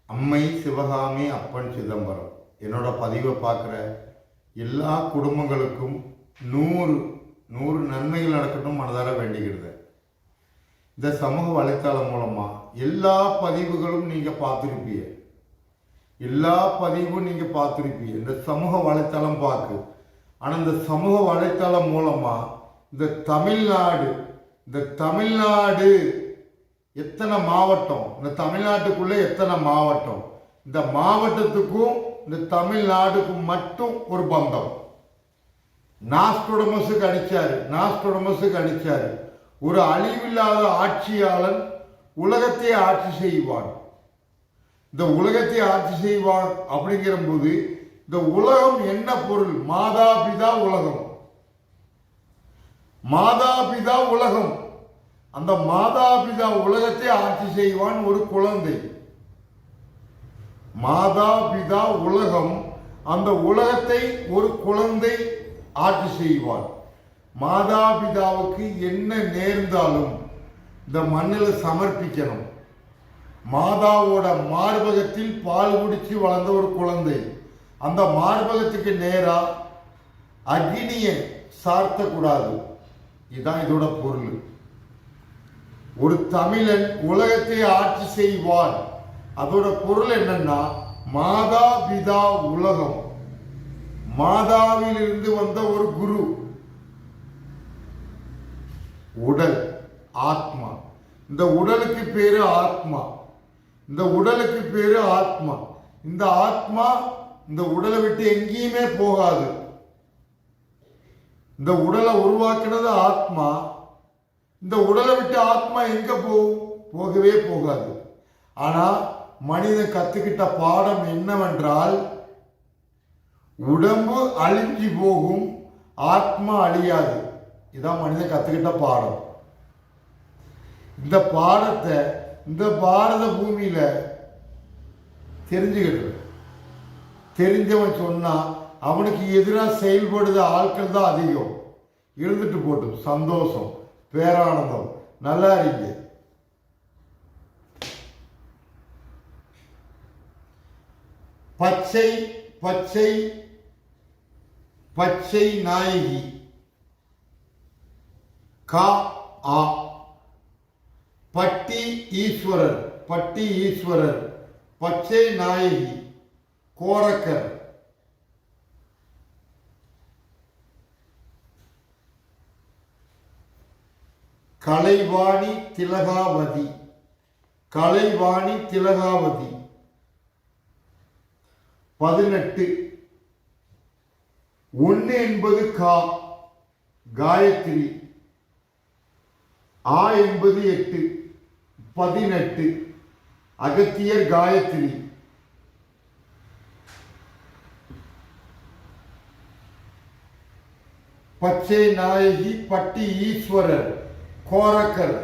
அம்மை சிவகாமி அப்பன் சிதம்பரம் என்னோட பதிவை பார்க்குற எல்லா குடும்பங்களுக்கும் 100 நன்மைகள் நடக்கட்டும் மனதார வேண்டிக்கிறது. இந்த சமூக வலைத்தளம் மூலமாக எல்லா பதிவுகளும் நீங்கள் பார்த்துருப்பீங்க. எல்லா பதிவும் நீங்கள் பார்த்துருப்பீங்க. இந்த சமூக வலைத்தளம் பார்க்கு. ஆனால் இந்த சமூக வலைத்தளம் மூலமாக இந்த தமிழ்நாடு எத்தனை மாவட்டம், இந்த தமிழ்நாட்டுக்குள்ளே எத்தனை மாவட்டம், இந்த மாவட்டத்துக்கும் இந்த தமிழ்நாடுக்கும் மட்டும் ஒரு பந்தம். நாஸ்டோடமஸுக்கு அடிச்சாரு. ஒரு அழிவில்லாத ஆட்சியாளன் உலகத்தை ஆட்சி செய்வான். இந்த உலகத்தை ஆட்சி செய்வான் அப்படிங்கிற போது இந்த உலகம் என்ன பொருள்? மாதாபிதா உலகம். அந்த மாதாபிதா உலகத்தை ஆட்சி செய்வான் ஒரு குழந்தை. மாதாபிதா உலகம், அந்த உலகத்தை ஒரு குழந்தை ஆட்சி செய்வான். மாதாபிதாவுக்கு என்ன நேர்ந்தாலும் இந்த மண்ணில் சமர்ப்பிக்கணும். மாதாவோட மார்பகத்தில் பால் குடிச்சு வளர்ந்த ஒரு குழந்தை, அந்த மார்பகத்துக்கு நேரா அக்னியை சார்த்தக்கூடாது. இதுதான் இதோட பொருள். ஒரு தமிழன் உலகத்தை ஆட்சி செய்வான். அதோட பொருள் என்னன்னா மாதாபிதா உலகம். மாதாவிலிருந்து வந்த ஒரு குரு. உடல், ஆத்மா. இந்த உடலுக்கு பேரு ஆத்மா. இந்த ஆத்மா இந்த உடலை விட்டு எங்கேயுமே போகாது. இந்த உடலை உருவாக்கினது ஆத்மா. இந்த உடலை விட்டு ஆத்மா எங்க போகவே போகாது. ஆனா மனிதன் கத்துக்கிட்ட பாடம் என்னவென்றால், உடம்பு அழிஞ்சு போகும், ஆத்மா அழியாது. இதான் மனிதன் கத்துக்கிட்ட பாடம். இந்த பாடத்தை இந்த பாரத பூமியில தெரிஞ்சவன் சொன்னா அவனுக்கு எதிராக செயல்படுத ஆட்கள் தான் அதிகம். இருந்துட்டு போட்டும், சந்தோஷம், பேரானந்தம், நல்லா இருங்க. பச்சை நாயகி கா ஆ. பட்டி ஈஸ்வரர் பச்சை நாயகி கோரக்கர். கலைவாணி திலகாவதி 18. 1 என்பது கா, காயத்ரி. ஆ என்பது 8, 18, அகத்தியர் காயத்ரி. பச்சை நாயகி பட்டி ஈஸ்வரர் கோரக்கர்.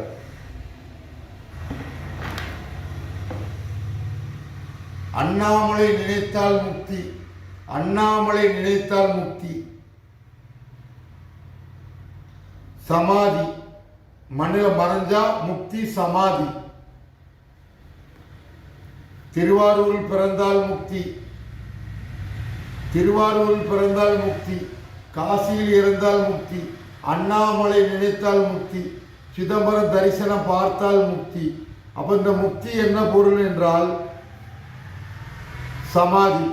அண்ணாமலை நினைத்தால் முக்தி. சமாதி, மண்ணில் மறைஞ்சா முக்தி, சமாதி. திருவாரூரில் பிறந்தால் முக்தி. காசியில் இருந்தால் முக்தி. அண்ணாமலை நினைத்தால் முக்தி. சிதம்பரம் தரிசனம் பார்த்தால் முக்தி. அப்ப இந்த முக்தி என்ன பொருள் என்றால் சமாதி.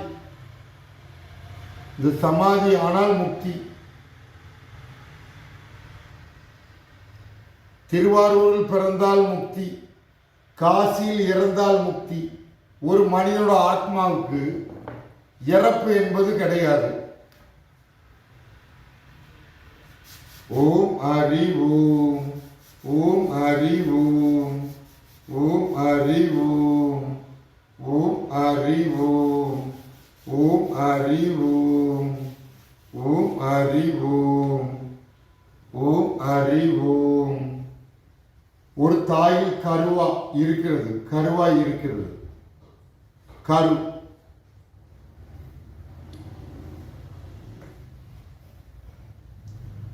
இந்த சமாதி ஆனால் முக்தி. திருவாரூரில் பிறந்தால் முக்தி, காசியில் இறந்தால் முக்தி. ஒரு மனிதனோட ஆத்மாவுக்கு இறப்பு என்பது கிடையாது. ஓம் ஹரி ஓம், ஓம் ஹரி ஓம், ஓம் ஹரி ஓம், ஓம் ஹரி ஓம், ஓம் ஹரி ஓம், ஓம் ஹரி ஓம், ஓம் ஹரி ஓம். ஒரு தாயில் கருவாய் இருக்கிறது. கரு.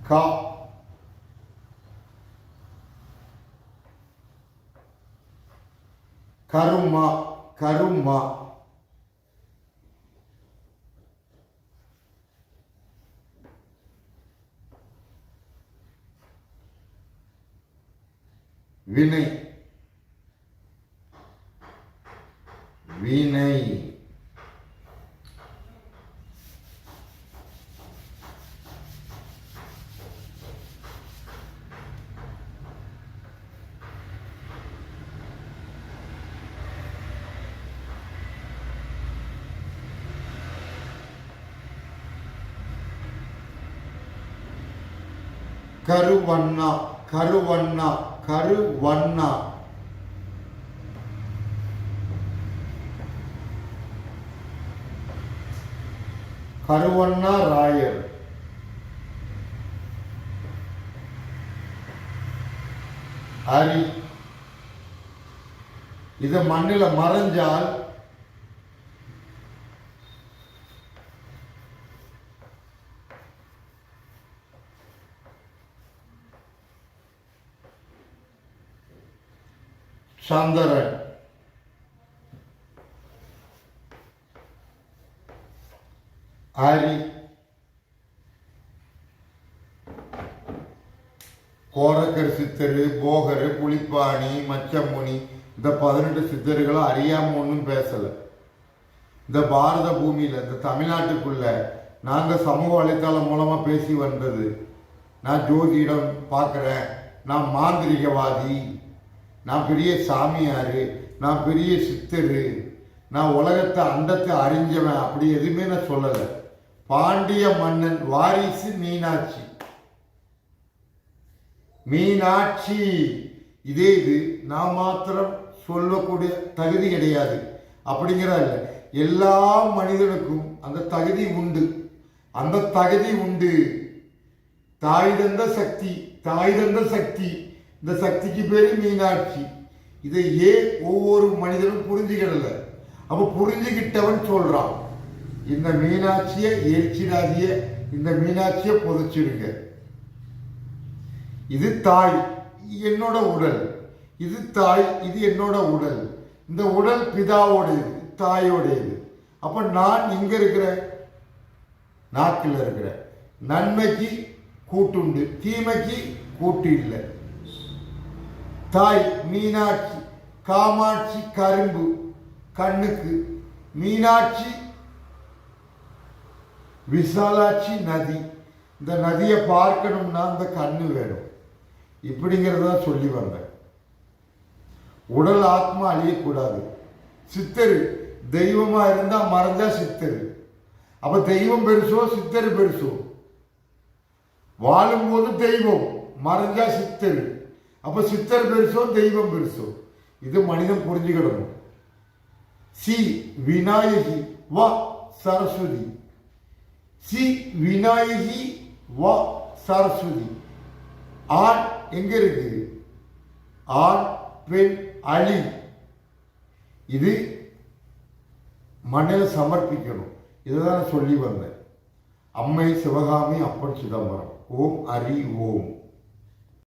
கா. கருமா கருமா. வினை வினை. கருவண்ணா கருவண்ணா கருவண்ணா. கருவண்ணா ராயர். அரி. இது மண்ணில் மறைஞ்சால் சந்திரன். அரி. கோரக்கர் சித்தர், போகர், புலிப்பாணி, மச்சமுனி, இந்த 18 சித்தர்களை அறியாம ஒன்றும் பேசல. இந்த பாரத பூமியில, இந்த தமிழ்நாட்டுக்குள்ள நாங்க சமூக வலைத்தளம் மூலமா பேசி வந்தது, நான் ஜோதிடம் பார்க்குறேன், நான் மாந்திரிகவாதி, நான் பெரிய சாமியாரு, நான் பெரிய சித்தரு, நான் உலகத்தை அண்டத்தை அறிஞ்சவன், அப்படி எதுவுமே நான் சொல்லலை. பாண்டிய மன்னன் வாரிசு மீனாட்சி. மீனாட்சி. இதே இது நான் மாத்திரம் சொல்லக்கூடிய தகுதி கிடையாது அப்படிங்கிற இல்லை. எல்லா மனிதனுக்கும் அந்த தகுதி உண்டு. அந்த தகுதி உண்டு. தாய் தந்த சக்தி, தாய் தந்த சக்தி. இந்த சக்திக்கு பேரு மீனாட்சி. இதை ஏன் ஒவ்வொரு மனிதனும் புரிஞ்சுக்கிடல. அப்ப புரிஞ்சுக்கிட்டவன் சொல்றான், இந்த மீனாட்சியை எரிச்சிடாதிய, இந்த மீனாட்சியை புதைச்சிடுங்க. இது தாய், என்னோட உடல். இது தாய், இது என்னோட உடல். இந்த உடல் பிதாவோடையது, தாயோடையது. அப்ப நான் இங்க இருக்கிற நாக்கில் இருக்கிற நன்மைக்கு கூட்டுண்டு, தீமைக்கு கூட்டு இல்லை. தாய் மீனாட்சி. காமாட்சி கரும்பு கண்ணுக்கு. மீனாட்சி விசாலாட்சி நதி. இந்த நதியை பார்க்கணும்னா அந்த கண்ணு வேணும். இப்படிங்கிறத சொல்லி வந்தேன். உடல் ஆத்மா அழியக்கூடாது. சித்தர் தெய்வமா இருந்தா மறைஞ்சா சித்தர். அப்ப தெய்வம் பெருசோ சித்தர் பெருசோ? வாழும்போது தெய்வம், மறைஞ்சா சித்தர். அப்ப சித்தர் பெருசோ தெய்வம் பெருசோ? இது மனிதன் புரிஞ்சுக்கிடணும். சி விநாயகி வா சரஸ்வதி. சி விநாயகி வா சரஸ்வதி. ஆண் எங்க இருக்கு? ஆண் பெண் அழி. இது மண்ணில் சமர்ப்பிக்கணும். இதுதான் சொல்லி வந்தேன். அம்மை சிவகாமி அப்பன் சிதம்பரம். ஓம் ஹரி ஓம்.